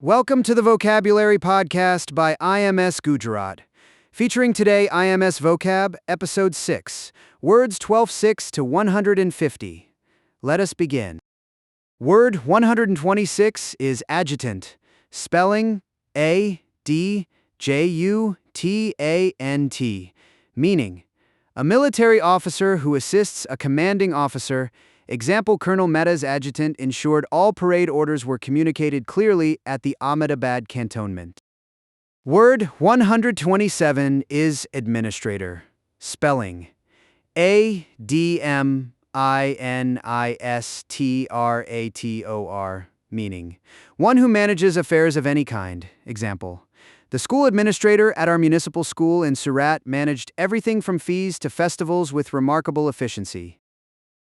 Welcome to the Vocabulary Podcast by IMS Gujarat. Featuring today IMS Vocab, Episode 6, Words 12.6 to 150. Let us begin. Word 126 is adjutant, spelling A-D-J-U-T-A-N-T, meaning a military officer who assists a commanding officer. Example: Colonel Mehta's adjutant ensured all parade orders were communicated clearly at the Ahmedabad cantonment. Word 127 is administrator, spelling A-D-M-I-N-I-S-T-R-A-T-O-R, meaning one who manages affairs of any kind. Example: the school administrator at our municipal school in Surat managed everything from fees to festivals with remarkable efficiency.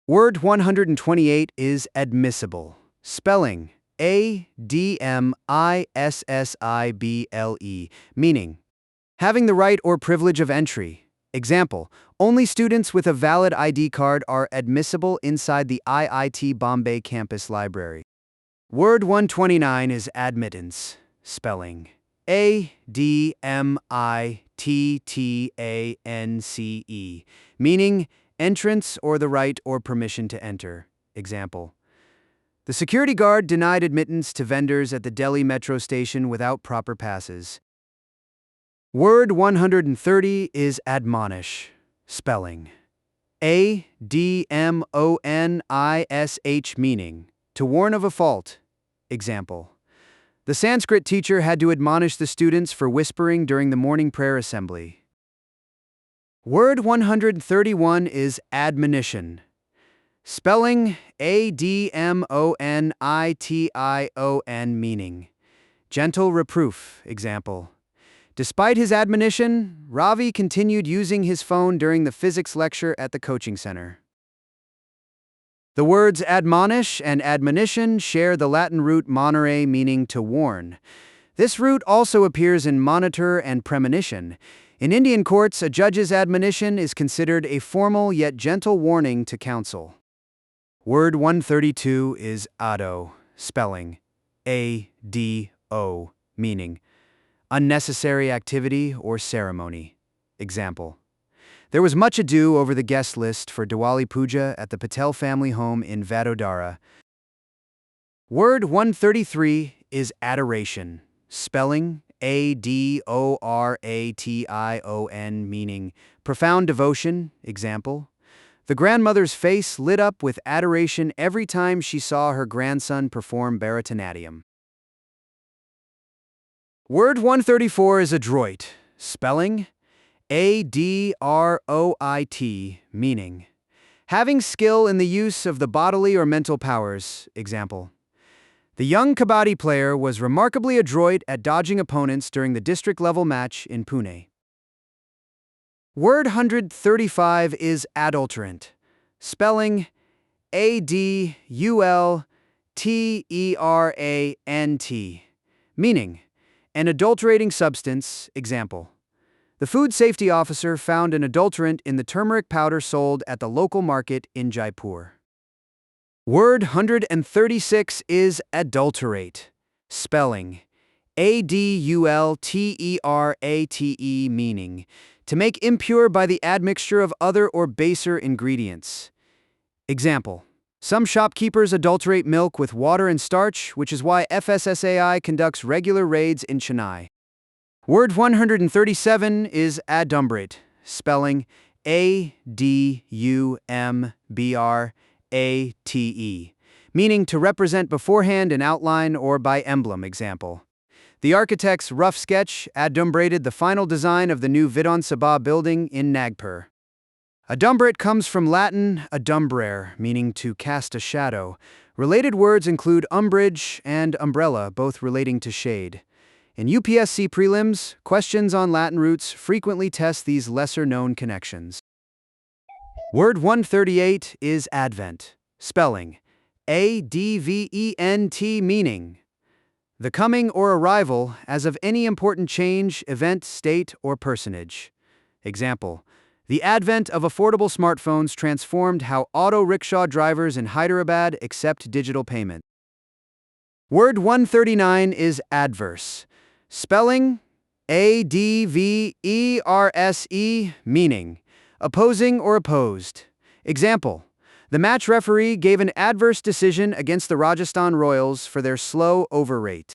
Word 128 is admissible, spelling A-D-M-I-S-S-I-B-L-E, meaning having the right or privilege of entry. Example: only students with a valid ID card are admissible inside the IIT Bombay campus library. Word 129 is admittance, spelling A-D-M-I-T-T-A-N-C-E, meaning entrance or the right or permission to enter. Example: the security guard denied admittance to vendors at the Delhi metro station without proper passes. Word 130 is admonish, spelling A-D-M-O-N-I-S-H, meaning to warn of a fault. Example: the Sanskrit teacher had to admonish the students for whispering during the morning prayer assembly. Word 131 is admonition, spelling A-D-M-O-N-I-T-I-O-N, meaning gentle reproof. Example: despite his admonition, Ravi continued using his phone during the physics lecture at the coaching center. The words admonish and admonition share the Latin root monere, meaning to warn. This root also appears in monitor and premonition. In Indian courts, a judge's admonition is considered a formal yet gentle warning to counsel. Word 132 is ado, spelling A-D-O, meaning unnecessary activity or ceremony. Example: there was much ado over the guest list for Diwali Puja at the Patel family home in Vadodara. Word 133 is adoration, spelling A-D-O-R-A-T-I-O-N, meaning profound devotion. Example: the grandmother's face lit up with adoration every time she saw her grandson perform Bharatanatyam. Word 134 is adroit, spelling A-D-R-O-I-T, meaning having skill in the use of the bodily or mental powers. Example: the young kabaddi player was remarkably adroit at dodging opponents during the district-level match in Pune. Word 135 is adulterant, spelling A-D-U-L-T-E-R-A-N-T, meaning an adulterating substance. Example: the food safety officer found an adulterant in the turmeric powder sold at the local market in Jaipur. Word 136 is adulterate, spelling A-D-U-L-T-E-R-A-T-E, meaning to make impure by the admixture of other or baser ingredients. Example: some shopkeepers adulterate milk with water and starch, which is why FSSAI conducts regular raids in Chennai. Word 137 is adumbrate, spelling A-D-U-M-B-R-A-T-E, meaning to represent beforehand in outline or by emblem. Example: the architect's rough sketch adumbrated the final design of the new Vidhan Sabha building in Nagpur. Adumbrate comes from Latin adumbrare, meaning to cast a shadow. Related words include umbrage and umbrella, both relating to shade. In UPSC prelims, questions on Latin roots frequently test these lesser-known connections. Word 138 is advent, spelling A-D-V-E-N-T, meaning the coming or arrival as of any important change, event, state, or personage. Example: the advent of affordable smartphones transformed how auto rickshaw drivers in Hyderabad accept digital payment. Word 139 is adverse. Spelling adverse, meaning opposing or opposed. Example: the match referee gave an adverse decision against the Rajasthan Royals for their slow over rate.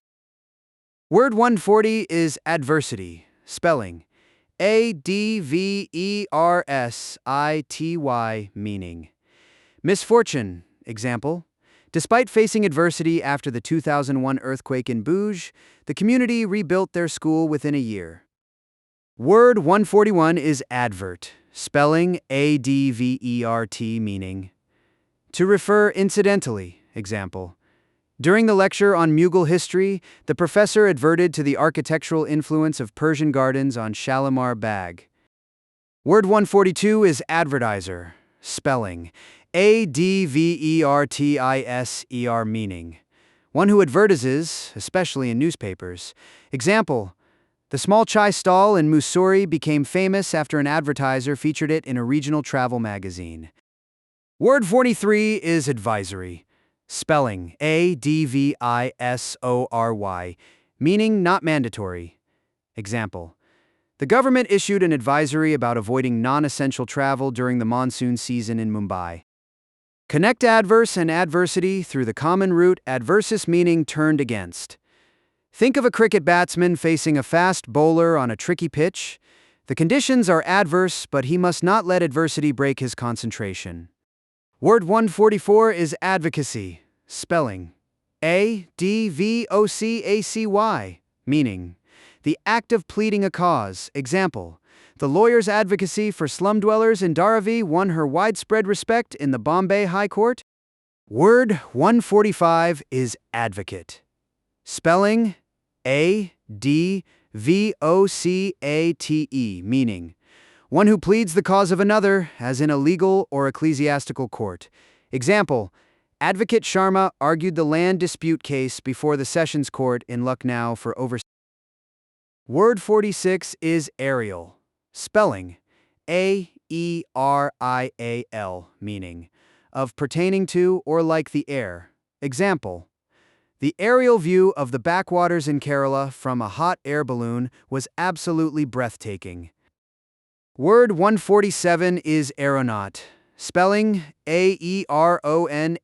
Word 140 is adversity. Spelling adversity, meaning misfortune. Example: despite facing adversity after the 2001 earthquake in Bhuj, the community rebuilt their school within a year. Word 141 is advert. Spelling advert, meaning to refer incidentally. Example: during the lecture on Mughal history, the professor adverted to the architectural influence of Persian gardens on Shalimar Bagh. Word 142 is advertiser. Spelling advertiser, meaning one who advertises, especially in newspapers. Example: the small chai stall in Mussoorie became famous after an advertiser featured it in a regional travel magazine. Word 43 is advisory. Spelling advisory, meaning not mandatory. Example: the government issued an advisory about avoiding non-essential travel during the monsoon season in Mumbai. Connect adverse and adversity through the common root adversus, meaning turned against. Think of a cricket batsman facing a fast bowler on a tricky pitch. The conditions are adverse, but he must not let adversity break his concentration. Word 144 is advocacy. Spelling advocacy, meaning the act of pleading a cause. Example: the lawyer's advocacy for slum dwellers in Dharavi won her widespread respect in the Bombay High Court. Word 145 is advocate. Spelling advocate, meaning one who pleads the cause of another, as in a legal or ecclesiastical court. Example: Advocate Sharma argued the land dispute case before the Sessions Court in Lucknow for over. Word 46 is aerial. Spelling aerial, meaning of pertaining to or like the air. Example: the aerial view of the backwaters in Kerala from a hot air balloon was absolutely breathtaking. Word 147 is aeronaut. Spelling aeronaut,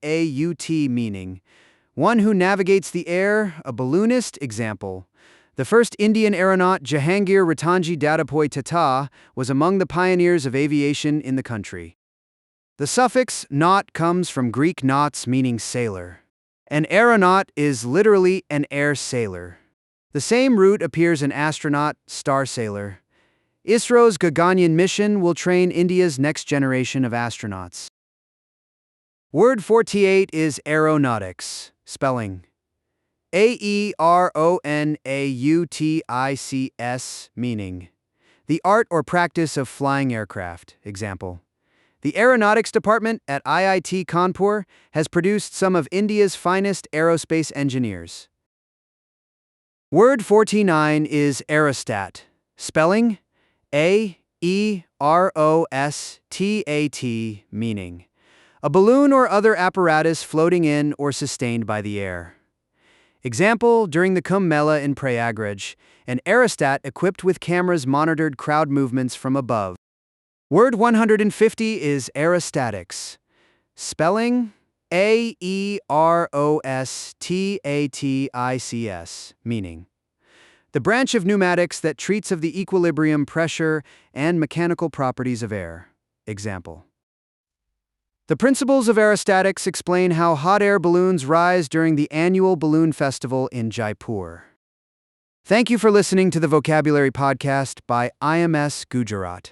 meaning one who navigates the air, a balloonist. Example: the first Indian aeronaut, Jahangir Ratanji Dadabhai Tata, was among the pioneers of aviation in the country. The suffix naut comes from Greek nauts, meaning sailor. An aeronaut is literally an air sailor. The same root appears in astronaut, star sailor. ISRO's Gaganyaan mission will train India's next generation of astronauts. Word 48 is aeronautics. Spelling aeronautics, meaning the art or practice of flying aircraft. Example: the aeronautics department at IIT Kanpur has produced some of India's finest aerospace engineers. Word 49 is aerostat. Spelling aerostat, meaning a balloon or other apparatus floating in or sustained by the air. Example: during the Kumbh Mela in Prayagraj, an aerostat equipped with cameras monitored crowd movements from above. Word 150 is aerostatics. Spelling aerostatics, meaning the branch of pneumatics that treats of the equilibrium, pressure, and mechanical properties of air. Example: the principles of aerostatics explain how hot air balloons rise during the annual Balloon Festival in Jaipur. Thank you for listening to the Vocabulary Podcast by IMS Gujarat.